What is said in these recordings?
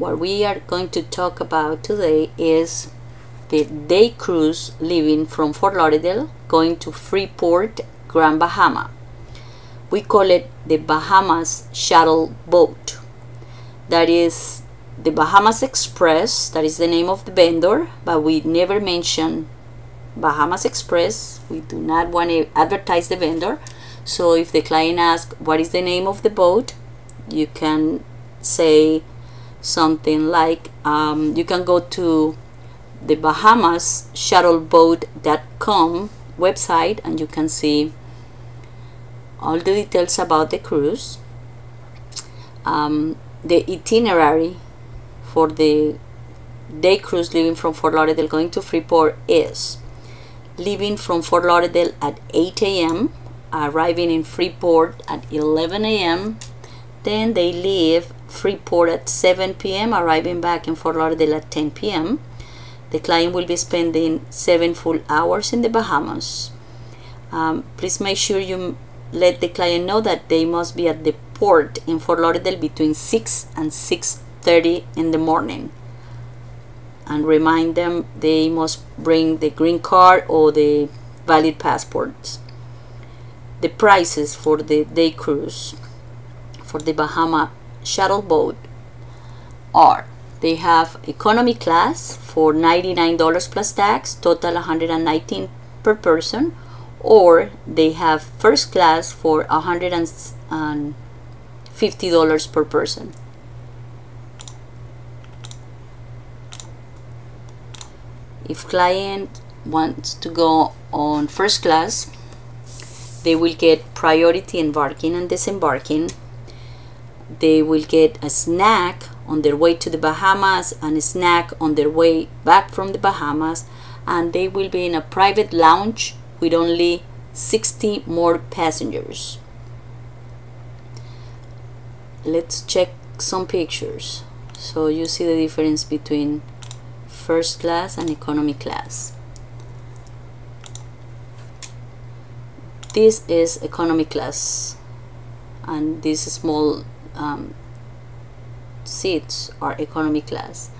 what we are going to talk about today is the day cruise leaving from Fort Lauderdale going to Freeport, Grand Bahama. We call it the Bahamas Shuttle boat. That is the Bahamas Express, that is the name of the vendor, but we never mention Bahamas Express. We do not want to advertise the vendor. So if the client asks what is the name of the boat, you can say something like, you can go to the Bahamas shuttleboat.com website and you can see all the details about the cruise. The itinerary for the day cruise leaving from Fort Lauderdale going to Freeport is leaving from Fort Lauderdale at 8 a.m., arriving in Freeport at 11 a.m., then they leave Freeport at 7 p.m., arriving back in Fort Lauderdale at 10 p.m. The client will be spending 7 full hours in the Bahamas. Please make sure you let the client know that they must be at the port in Fort Lauderdale between 6 and 6:30 in the morning. And remind them they must bring the green card or the valid passports. The prices for the day cruise for the Bahama Shuttle boat are: they have economy class for $99 plus tax, total $119 per person, or they have first class for $150 per person. If client wants to go on first class, they will get priority embarking and disembarking. They will get a snack on their way to the Bahamas and a snack on their way back from the Bahamas, and they will be in a private lounge with only 60 more passengers. Let's check some pictures so you see the difference between first class and economy class. This is economy class, and these small seats are economy class.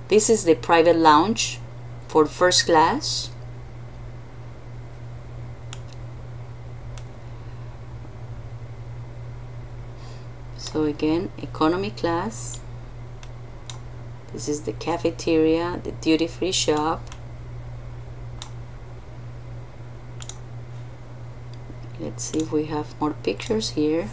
This is the private lounge for first class. So again, economy class. This is the cafeteria, the duty-free shop. Let's see if we have more pictures here.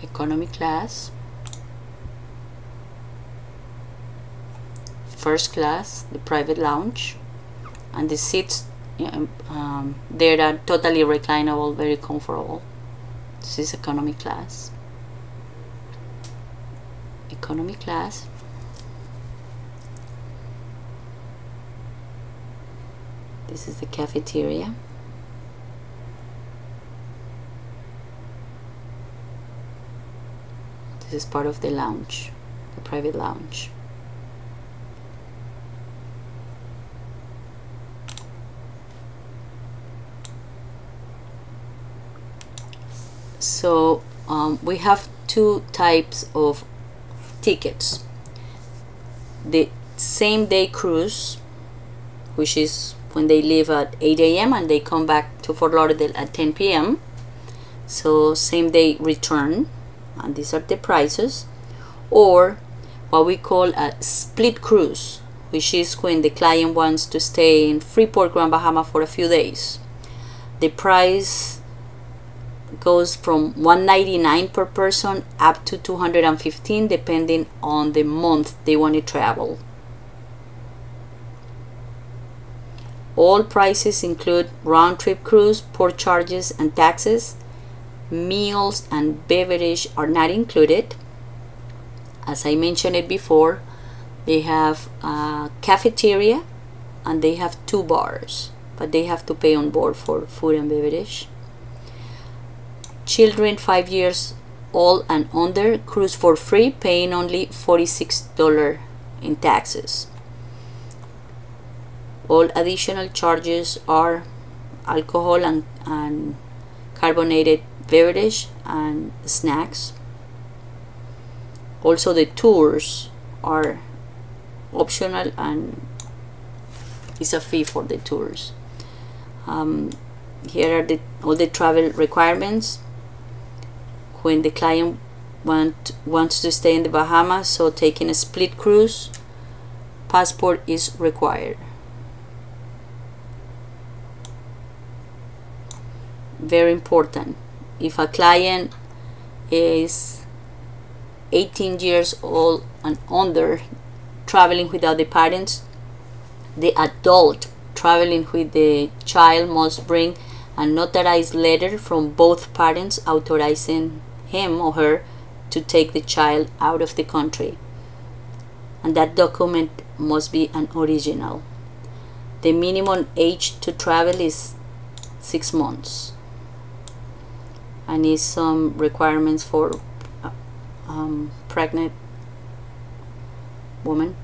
Economy class, first class, the private lounge, and the seats they are totally reclinable, very comfortable. This is economy class. Economy class. This is the cafeteria. This is part of the lounge, the private lounge. So we have two types of tickets. The same day cruise, which is when they leave at 8 a.m. and they come back to Fort Lauderdale at 10 p.m. So same day return, and these are the prices. Or what we call a split cruise, which is when the client wants to stay in Freeport, Grand Bahama for a few days. The price goes from $199 per person up to $215 depending on the month they want to travel. All prices include round-trip cruise, port charges and taxes. Meals and beverage are not included. As I mentioned it before, they have a cafeteria and they have 2 bars, but they have to pay on board for food and beverage. Children 5 years old and under cruise for free, paying only $46 in taxes. All additional charges are alcohol and carbonated beverage and snacks. Also, the tours are optional and is a fee for the tours. Here are all the travel requirements when the client wants to stay in the Bahamas. So taking a split cruise, passport is required. Very important. If a client is 18 years old and under traveling without the parents, the adult traveling with the child must bring a notarized letter from both parents authorizing him or her to take the child out of the country, and that document must be an original. The minimum age to travel is 6 months, and is some requirements for pregnant women.